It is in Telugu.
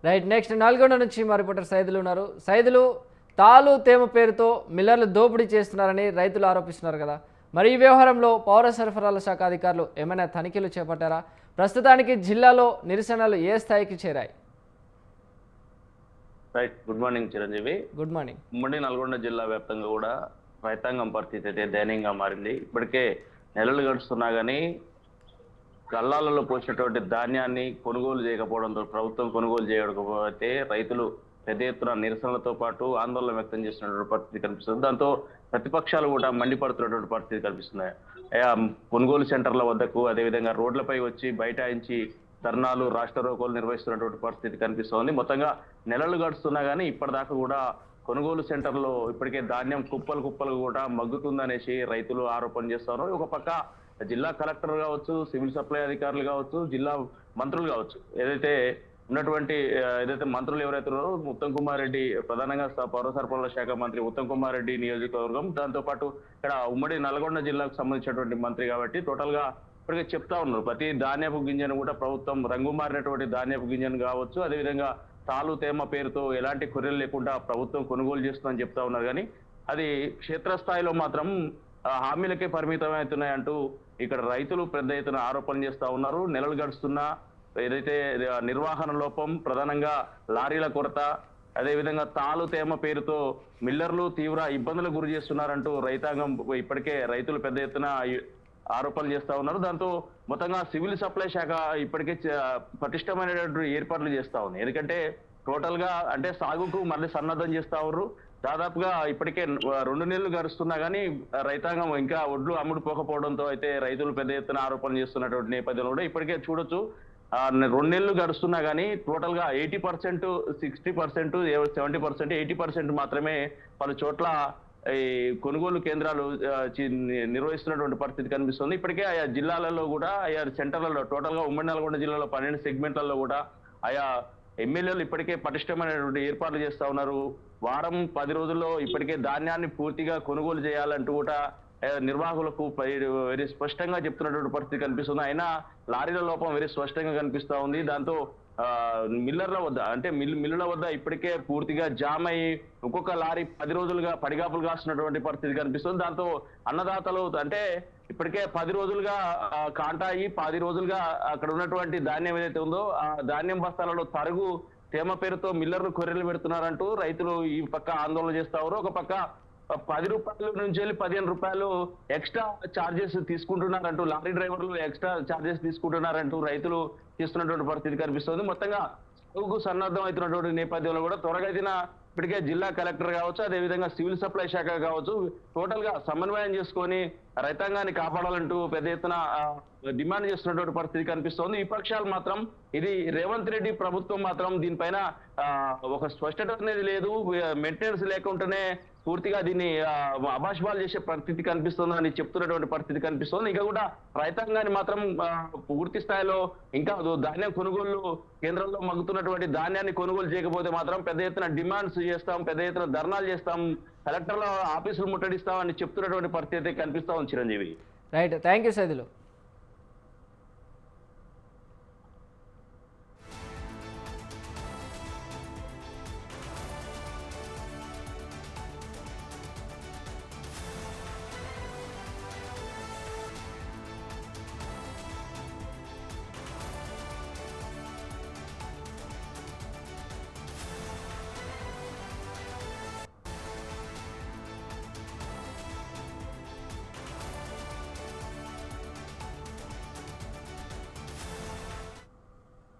రైట్. నెక్స్ట్ నల్గొండ నుంచి మా రిపోర్టర్ సైదులు ఉన్నారు. సైదులు, తాలు తేమ పేరుతో మిల్లర్లు దోపిడీ చేస్తున్నారని రైతులు ఆరోపిస్తున్నారు కదా. మరి ఈ వ్యవహారంలో పౌర సరఫరాల శాఖ అధికారులు ఏమైనా తనిఖీలు చేపట్టారా? ప్రస్తుతానికి జిల్లాలో నిరసనలు ఏ స్థాయికి చేరాయి? Right. Good morning Chiranjeevi. Good morning. ఉమ్మడి నల్గొండ జిల్లా వ్యాప్తంగా కూడా రైతాంగం పరిస్థితి అయితే దయనీయంగా మారింది. ఇప్పటికే నెలలు గడుస్తున్నా కానీ కళ్ళాలలో పోసినటువంటి ధాన్యాన్ని కొనుగోలు చేయకపోవడంతో, ప్రభుత్వం కొనుగోలు చేయకపోతే రైతులు పెద్ద ఎత్తున నిరసనలతో పాటు ఆందోళన వ్యక్తం చేస్తున్నటువంటి పరిస్థితి కనిపిస్తుంది. దాంతో ప్రతిపక్షాలు కూడా మండిపడుతున్నటువంటి పరిస్థితి కనిపిస్తుంది. కొనుగోలు సెంటర్ల వద్దకు, అదేవిధంగా రోడ్లపై వచ్చి బైఠాయించి ధర్నాలు, రాష్ట్ర రోకోలు నిర్వహిస్తున్నటువంటి పరిస్థితి కనిపిస్తోంది. మొత్తంగా నెలలు గడుస్తున్నా కానీ ఇప్పటిదాకా కూడా కొనుగోలు సెంటర్లో ఇప్పటికే ధాన్యం కుప్పలు కుప్పలు కూడా మగ్గుతుందనేసి రైతులు ఆరోపణ చేస్తున్నారు. ఒక పక్క జిల్లా కలెక్టర్ కావచ్చు, సివిల్ సప్లై అధికారులు కావచ్చు, జిల్లా మంత్రులు కావచ్చు, ఏదైతే మంత్రులు ఎవరైతే ఉన్నారో ఉత్తమ్ కుమార్ రెడ్డి, ప్రధానంగా పౌర సరఫరాల శాఖ మంత్రి ఉత్తమ్ కుమార్ రెడ్డి నియోజకవర్గం, దాంతో పాటు ఇక్కడ ఉమ్మడి నల్గొండ జిల్లాకు సంబంధించినటువంటి మంత్రి కాబట్టి టోటల్ గా ఇప్పటికే చెప్తా ఉన్నారు. ప్రతి ధాన్యపు గింజను కూడా ప్రభుత్వం రంగు మారినటువంటి ధాన్యపు గింజను కావచ్చు, అదేవిధంగా తాలు తేమ పేరుతో ఎలాంటి కొర్రెలు లేకుండా ప్రభుత్వం కొనుగోలు చేస్తుందని చెప్తా ఉన్నారు. కానీ అది క్షేత్రస్థాయిలో మాత్రం హామీలకే పరిమితం అవుతున్నాయంటూ ఇక్కడ రైతులు పెద్ద ఎత్తున ఆరోపణలు చేస్తా ఉన్నారు. నెలలు గడుస్తున్నా ఏదైతే నిర్వహణ లోపం, ప్రధానంగా లారీల కొరత, అదేవిధంగా తాలు తేమ పేరుతో మిల్లర్లు తీవ్ర ఇబ్బందులకు గురి చేస్తున్నారంటూ రైతాంగం ఇప్పటికే రైతులు పెద్ద ఎత్తున ఆరోపణలు చేస్తా ఉన్నారు. దాంతో మొత్తంగా సివిల్ సప్లై శాఖ ఇప్పటికే పటిష్టమైనటువంటి ఏర్పాట్లు చేస్తా ఉంది. ఎందుకంటే టోటల్ గా అంటే సాగుకు మళ్ళీ సన్నద్ధం చేస్తా ఉన్నారు. దాదాపుగా ఇప్పటికే 2 నెలలు గడుస్తున్నా కానీ రైతాంగం ఇంకా ఒడ్లు అమ్ముడు పోకపోవడంతో అయితే రైతులు పెద్ద ఎత్తున ఆరోపణలు చేస్తున్నటువంటి నేపథ్యంలో కూడా ఇప్పటికే చూడొచ్చు 2 నెలలు గడుస్తున్నా కానీ టోటల్ గా 80%, 60%, 70%, 80% మాత్రమే పలు చోట్ల ఈ కొనుగోలు కేంద్రాలు నిర్వహిస్తున్నటువంటి పరిస్థితి కనిపిస్తుంది. ఇప్పటికే ఆయా జిల్లాలలో కూడా, ఆయా సెంటర్లలో, టోటల్ గా ఉమ్మడి నల్గొండ జిల్లాలో 12 సెగ్మెంట్లలో కూడా ఆయా ఎమ్మెల్యేలు ఇప్పటికే పటిష్టమైనటువంటి ఏర్పాట్లు చేస్తా ఉన్నారు. వారం 10 రోజుల్లో ఇప్పటికే ధాన్యాన్ని పూర్తిగా కొనుగోలు చేయాలంటూ కూడా నిర్వాహకులకు వెరీ స్పష్టంగా చెప్తున్నటువంటి పరిస్థితి కనిపిస్తుంది. అయినా లారీల లోపం వెరీ స్పష్టంగా కనిపిస్తా ఉంది. దాంతో మిల్లర్ల వద్ద, అంటే మిల్లుల వద్ద ఇప్పటికే పూర్తిగా జామ్ అయ్యి ఒక్కొక్క లారీ 10 రోజులుగా పడిగాపులు కాస్తున్నటువంటి పరిస్థితి కనిపిస్తుంది. దాంతో అన్నదాతలు అంటే ఇప్పటికే 10 రోజులుగా కాంటాయి 10 రోజులుగా అక్కడ ఉన్నటువంటి ధాన్యం ఏదైతే ఉందో ఆ ధాన్యం బస్తాలలో తరుగు తేమ పేరుతో మిల్లర్లు కొర్రెలు పెడుతున్నారంటూ రైతులు ఈ పక్క ఆందోళన చేస్తారు. ఒక పక్క 10 రూపాయల నుంచి వెళ్ళి 15 రూపాయలు ఎక్స్ట్రా ఛార్జెస్ తీసుకుంటున్నారంటూ, లారీ డ్రైవర్లు ఎక్స్ట్రా ఛార్జెస్ తీసుకుంటున్నారంటూ రైతులు చేస్తున్నటువంటి పరిస్థితి కనిపిస్తుంది. మొత్తంగా సాగుకు సన్నద్ధం అవుతున్నటువంటి నేపథ్యంలో కూడా త్వరగతిన ఇప్పటికే జిల్లా కలెక్టర్ కావచ్చు, అదేవిధంగా సివిల్ సప్లై శాఖ కావచ్చు, టోటల్ గా సమన్వయం చేసుకొని రైతాంగాన్ని కాపాడాలంటూ పెద్ద ఎత్తున డిమాండ్ చేస్తున్నటువంటి పరిస్థితి కనిపిస్తోంది. విపక్షాలు మాత్రం ఇది రేవంత్ రెడ్డి ప్రభుత్వం మాత్రం దీనిపైన ఒక స్పష్టత అనేది లేదు, మెయింటెనెన్స్ లేకుండానే పూర్తిగా దీన్ని అభాషబాలు చేసే పరిస్థితి కనిపిస్తుంది అని చెప్తున్నటువంటి పరిస్థితి కనిపిస్తుంది. ఇక కూడా రైతాంగాన్ని మాత్రం పూర్తి స్థాయిలో ఇంకా ధాన్యం కొనుగోలు కేంద్రంలో మగ్గుతున్నటువంటి ధాన్యాన్ని కొనుగోలు చేయకపోతే మాత్రం పెద్ద ఎత్తున డిమాండ్స్ చేస్తాం, పెద్ద ఎత్తున ధర్నాలు చేస్తాం, కలెక్టర్ల ఆఫీసులు ముట్టడిస్తాం అని చెప్తున్నటువంటి పరిస్థితి కనిపిస్తా ఉంది Chiranjeevi. Right. Thank you Saidulu.